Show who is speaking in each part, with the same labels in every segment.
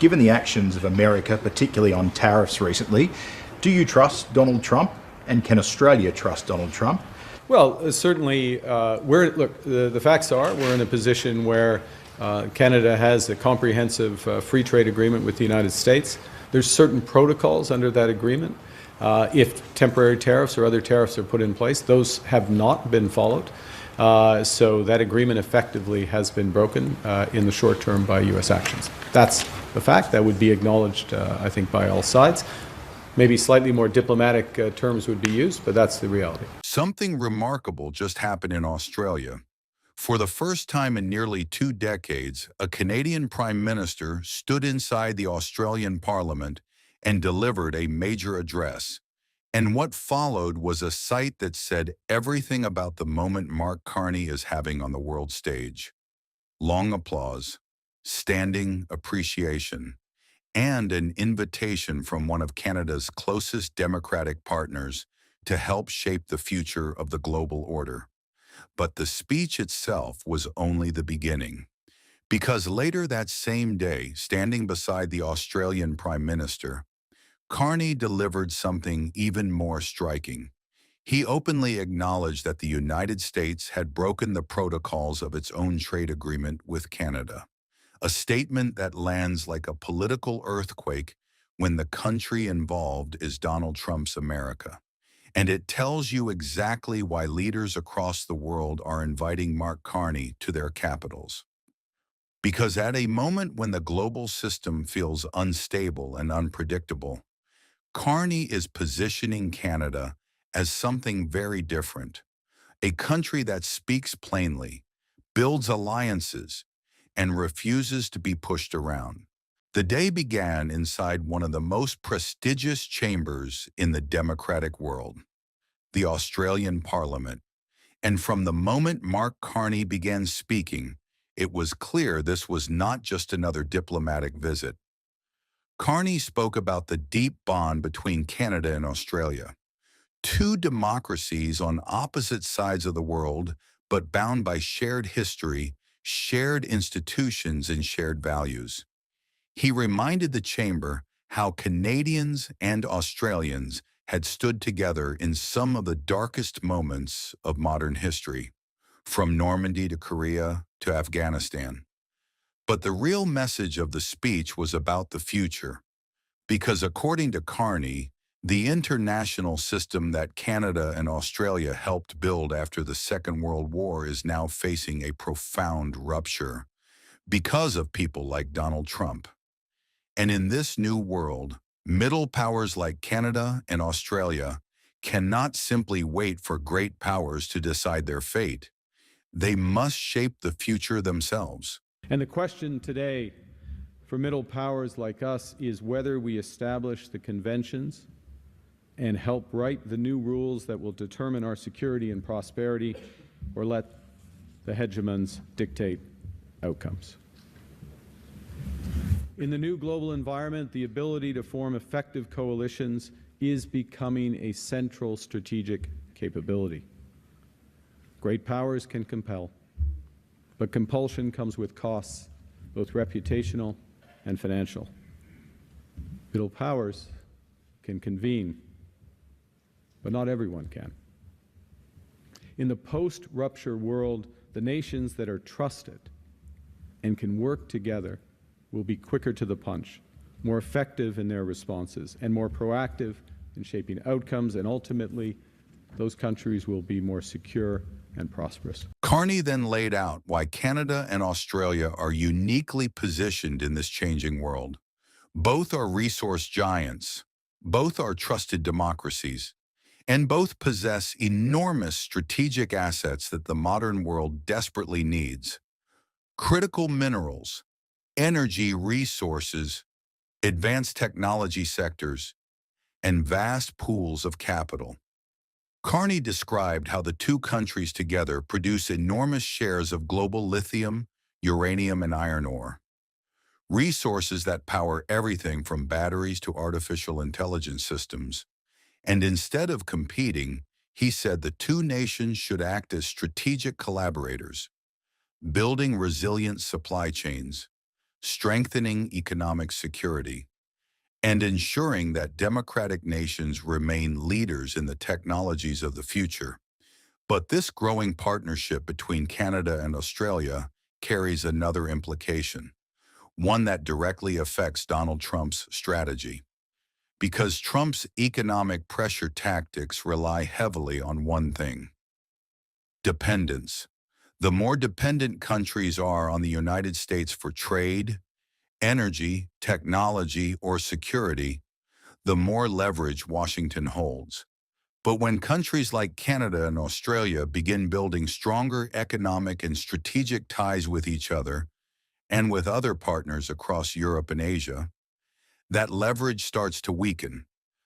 Speaker 1: given the actions of America, particularly on tariffs recently, do you trust Donald Trump, and can Australia trust Donald Trump?
Speaker 2: Well, certainly, the facts are we're in a position where Canada has a comprehensive free trade agreement with the United States. There's certain protocols under that agreement. If temporary tariffs or other tariffs are put in place, those have not been followed. So that agreement effectively has been broken in the short term by U.S. actions. That's a fact that would be acknowledged, I think, by all sides. Maybe slightly more diplomatic terms would be used, but that's the reality.
Speaker 3: Something remarkable just happened in Australia. For the first time in nearly 2 decades, a Canadian Prime Minister stood inside the Australian Parliament and delivered a major address. And what followed was a sight that said everything about the moment Mark Carney is having on the world stage. Long applause, standing appreciation, and an invitation from one of Canada's closest democratic partners to help shape the future of the global order. But the speech itself was only the beginning. Because later that same day, standing beside the Australian Prime Minister, Carney delivered something even more striking. He openly acknowledged that the United States had broken the protocols of its own trade agreement with Canada, a statement that lands like a political earthquake when the country involved is Donald Trump's America. And it tells you exactly why leaders across the world are inviting Mark Carney to their capitals. Because at a moment when the global system feels unstable and unpredictable, Carney is positioning Canada as something very different, a country that speaks plainly, builds alliances, and refuses to be pushed around. The day began inside one of the most prestigious chambers in the democratic world, the Australian Parliament. And from the moment Mark Carney began speaking, it was clear this was not just another diplomatic visit. Carney spoke about the deep bond between Canada and Australia, two democracies on opposite sides of the world, but bound by shared history, shared institutions, and shared values. He reminded the chamber how Canadians and Australians had stood together in some of the darkest moments of modern history, from Normandy to Korea to Afghanistan. But the real message of the speech was about the future, because according to Carney, the international system that Canada and Australia helped build after the Second World War is now facing a profound rupture because of people like Donald Trump. And in this new world, middle powers like Canada and Australia cannot simply wait for great powers to decide their fate. They must shape the future themselves.
Speaker 2: And the question today for middle powers like us is whether we establish the conventions and help write the new rules that will determine our security and prosperity, or let the hegemons dictate outcomes. In the new global environment, the ability to form effective coalitions is becoming a central strategic capability. Great powers can compel, but compulsion comes with costs, both reputational and financial. Middle powers can convene, but not everyone can. In the post-rupture world, the nations that are trusted and can work together will be quicker to the punch, more effective in their responses, and more proactive in shaping outcomes, and ultimately, those countries will be more secure and prosperous.
Speaker 3: Carney then laid out why Canada and Australia are uniquely positioned in this changing world. Both are resource giants, both are trusted democracies, and both possess enormous strategic assets that the modern world desperately needs. Critical minerals, energy resources, advanced technology sectors, and vast pools of capital. Carney described how the two countries together produce enormous shares of global lithium, uranium, and iron ore, resources that power everything from batteries to artificial intelligence systems. And instead of competing, he said the two nations should act as strategic collaborators, building resilient supply chains, strengthening economic security, and ensuring that democratic nations remain leaders in the technologies of the future. But this growing partnership between Canada and Australia carries another implication, one that directly affects Donald Trump's strategy. Because Trump's economic pressure tactics rely heavily on one thing: dependence. The more dependent countries are on the United States for trade, energy, technology, or security, the more leverage Washington holds. But when countries like Canada and Australia begin building stronger economic and strategic ties with each other and with other partners across Europe and Asia, that leverage starts to weaken.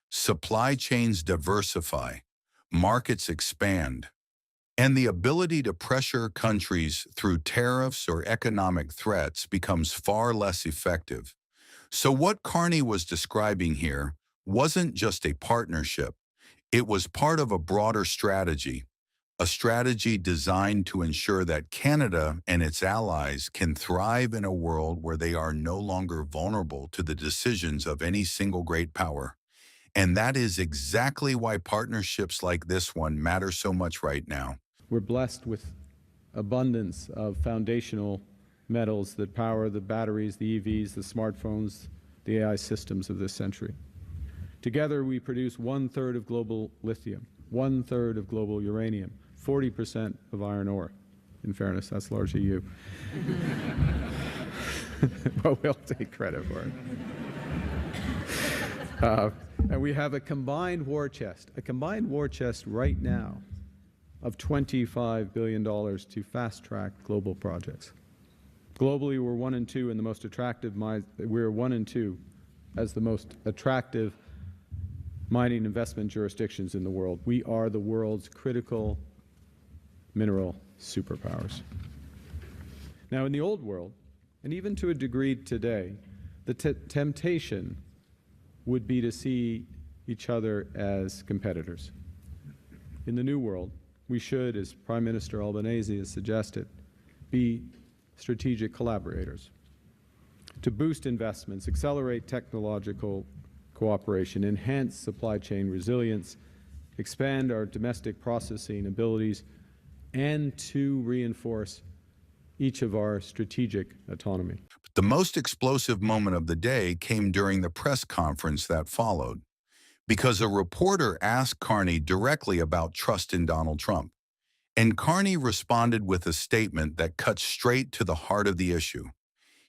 Speaker 3: Supply chains diversify, markets expand, and the ability to pressure countries through tariffs or economic threats becomes far less effective. So what Carney was describing here wasn't just a partnership. It was part of a broader strategy, a strategy designed to ensure that Canada and its allies can thrive in a world where they are no longer vulnerable to the decisions of any single great power. And that is exactly why partnerships like this one matter so much right now.
Speaker 2: We're blessed with abundance of foundational metals that power the batteries, the EVs, the smartphones, the AI systems of this century. Together, we produce 1/3 of global lithium, 1/3 of global uranium, 40% of iron ore. In fairness, that's largely you. But we'll take credit for it. And we have a combined war chest right now of $25 billion to fast-track global projects. Globally, we're 1 and 2 in the most attractive we're 1 and 2 as the most attractive mining investment jurisdictions in the world. We are the world's critical mineral superpowers. Now, in the old world, and even to a degree today, the temptation would be to see each other as competitors. In the new world, we should, as Prime Minister Albanese has suggested, be strategic collaborators to boost investments, accelerate technological cooperation, enhance supply chain resilience, expand our domestic processing abilities, and to reinforce each of our strategic autonomy.
Speaker 3: The most explosive moment of the day came during the press conference that followed, because a reporter asked Carney directly about trust in Donald Trump. And Carney responded with a statement that cut straight to the heart of the issue.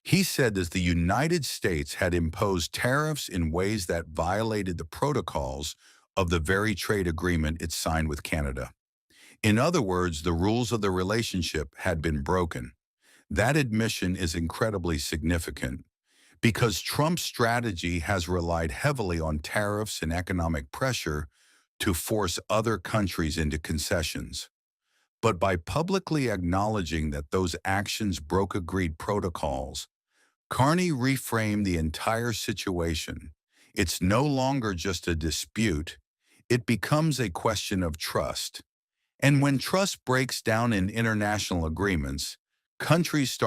Speaker 3: He said that the United States had imposed tariffs in ways that violated the protocols of the very trade agreement it signed with Canada. In other words, the rules of the relationship had been broken. That admission is incredibly significant because Trump's strategy has relied heavily on tariffs and economic pressure to force other countries into concessions. But by publicly acknowledging that those actions broke agreed protocols, Carney reframed the entire situation. It's no longer just a dispute. It becomes a question of trust. And when trust breaks down in international agreements, countries start